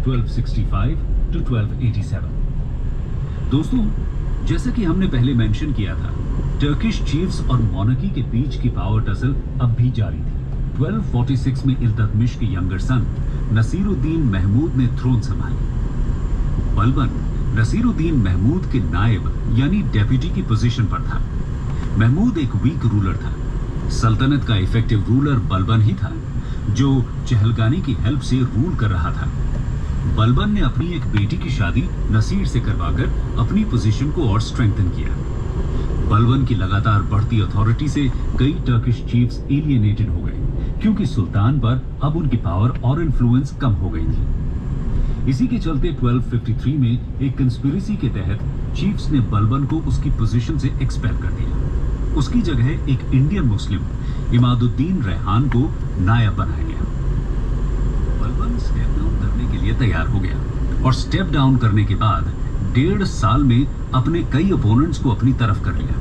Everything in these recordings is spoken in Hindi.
1265 to 1287। दोस्तों, जैसा कि हमने पहले मेंशन किया था, टर्किश चीफ्स और मोनार्की के बीच की पावर टसल अब भी जारी थी। 1246 में इल्तुतमिश के यंगर सन नसीरुद्दीन महमूद ने थ्रोन संभाली। बलबन नसीरुद्दीन महमूद के नायब यानी डेप्यूटी की पोजीशन पर था। महमूद एक वीक रूलर था। सल्तनत का इफेक्टिव रूलर बलबन ही था, जो चहलगानी की हेल्प से रूल कर रहा था। बलबन ने अपनी एक बेटी की शादी नसीर से करवाकर अपनी पोजीशन को और स्ट्रेंथन किया। बलबन की लगातार बढ़ती अथॉरिटी से कई टर्किश चीफ्स एलियनेटेड हो गए, क्योंकि सुल्तान पर अब उनकी पावर और इन्फ्लुएंस कम हो गई थी। इसी के चलते 1253 में एक कंस्पिरेसी के तहत चीफ्स ने बलबन को उसकी पोजीशन से एक्सपेल कर दिया। उसकी जगह एक इंडियन मुस्लिम इमादुद्दीन रेहान को नायब बनाया गया। बलबन स्टेप डाउन करने के लिए तैयार हो गया और स्टेप डाउन करने के बाद 1.5 साल में अपने कई अपोनेंट्स को अपनी तरफ कर लिया।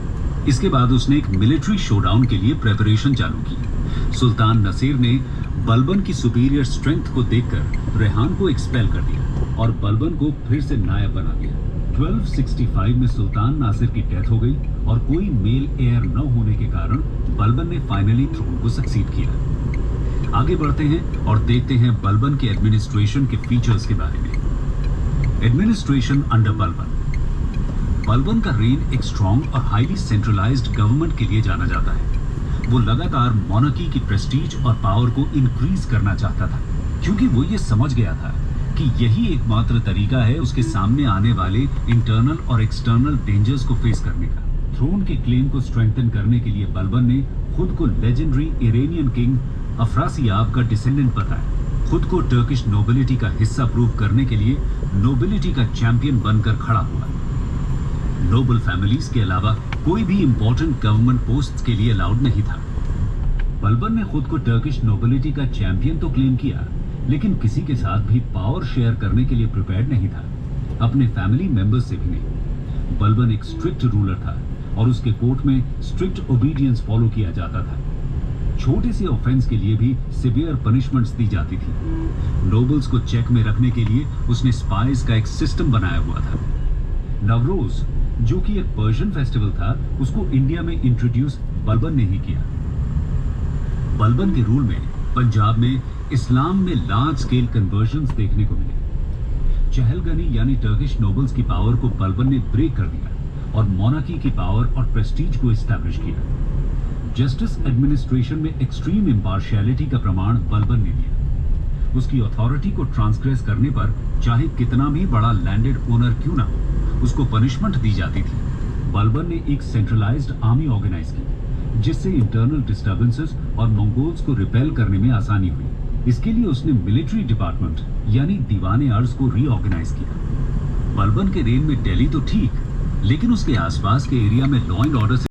इसके बाद उसने एक मिलिट्री शोडाउन के लिए प्रेपरेशन चालू की। सुल्तान नसीर ने बलबन की सुपीरियर स्ट्रेंथ को देखकर रेहान को एक्सपेल कर दिया और बलबन को फिर से नायब बना दिया। 1265 में सुल्तान नासिर की डेथ हो गई और कोई मेल एयर न होने के कारण बलबन ने फाइनली थ्रोन को सक्सीड किया। आगे बढ़ते हैं और देखते हैं बलबन के एडमिनिस्ट्रेशन के फीचर्स के बारे में। Administration under Balban. बलबन का रेन एक स्ट्रॉन्ग और हाईली सेंट्रलाइज्ड गवर्नमेंट के लिए जाना जाता है। वो लगातार मोनार्की की प्रेस्टीज और पावर को इंक्रीज करना चाहता था, क्योंकि वो ये समझ गया था कि यही एकमात्र तरीका है उसके सामने आने वाले इंटरनल और एक्सटर्नल डेंजर्स को फेस करने का। थ्रोन के क्लेम को स्ट्रेंथन करने के लिए बलबन ने खुद को लेजेंडरी इरानियन किंग अफरासियाब का डिसेंडेंट बताया। खुद को टर्किश नोबिलिटी का हिस्सा प्रूव करने के लिए नोबिलिटी का चैंपियन बनकर खड़ा हुआ। नोबल फैमिलीज के अलावा कोई भी इंपॉर्टेंट गवर्नमेंट पोस्ट के लिए अलाउड नहीं था। बलबन ने खुद को टर्किश नोबिलिटी का चैंपियन तो क्लेम किया, लेकिन किसी के साथ भी पावर शेयर करने के लिए प्रिपेयर्ड नहीं था, अपने फैमिली मेंबर्स से भी नहीं। बलबन एक स्ट्रिक्ट रूलर था और उसके कोर्ट में स्ट्रिक्ट ओबीडियंस फॉलो किया जाता था। छोटे से ऑफेंस के लिए भी सिवियर पनिशमेंट्स दी जाती थी। नोबल्स को चेक में रखने के लिए उसने स्पाइस का एक सिस्टम बनाया हुआ था। नवरोज, जो कि एक पर्शियन फेस्टिवल था, उसको इंडिया में इंट्रोड्यूस बलबन ने ही किया। बलबन के रूल में पंजाब में इस्लाम में लार्ज स्केल कन्वर्जन्स देखने को मिले। चहलगानी यानी टर्किश नोबल्स की पावर को बलबन ने ब्रेक कर दिया और मोनार्की की पावर और प्रेस्टीज को एस्टैब्लिश किया। जस्टिस एडमिनिस्ट्रेशन में एक्सट्रीम इम्पार्शियलिटी का प्रमाण बलबन ने दिया। उसकी अथॉरिटी को ट्रांसग्रेस करने पर चाहे कितना भी बड़ा लैंडेड ओनर क्यों ना हो, उसको पनिशमेंट दी जाती थी। बलबन ने एक सेंट्रलाइज्ड आर्मी ऑर्गेनाइज की, जिससे इंटरनल डिस्टर्बेंसेस और मंगोल्स को रिपेल करने में आसानी हुई। इसके लिए उसने मिलिट्री डिपार्टमेंट यानी दीवाने अर्ज को रीऑर्गेनाइज किया। बलबन के रेन में दिल्ली तो ठीक, लेकिन उसके आसपास के एरिया में लॉ एंड ऑर्डर